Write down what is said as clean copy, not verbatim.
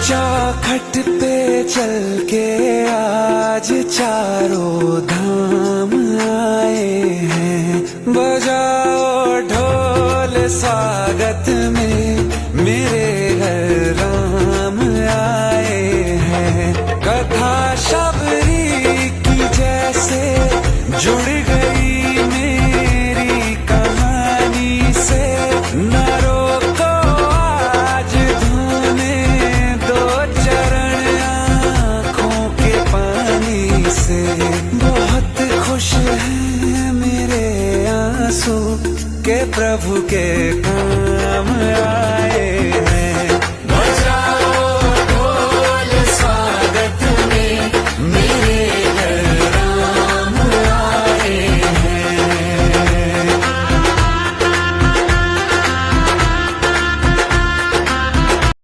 चौखट पे चल के आज चारों धाम आए हैं। बजाओ ढोल स्वागत में, मेरे घर राम आए हैं। कथा शबरी की जैसे जुड़ गई मेरी कहानी से। न रोको आज धोने दो चरण आँखों के पानी से। बहुत खुश हैं मेरे आंसू के प्रभु के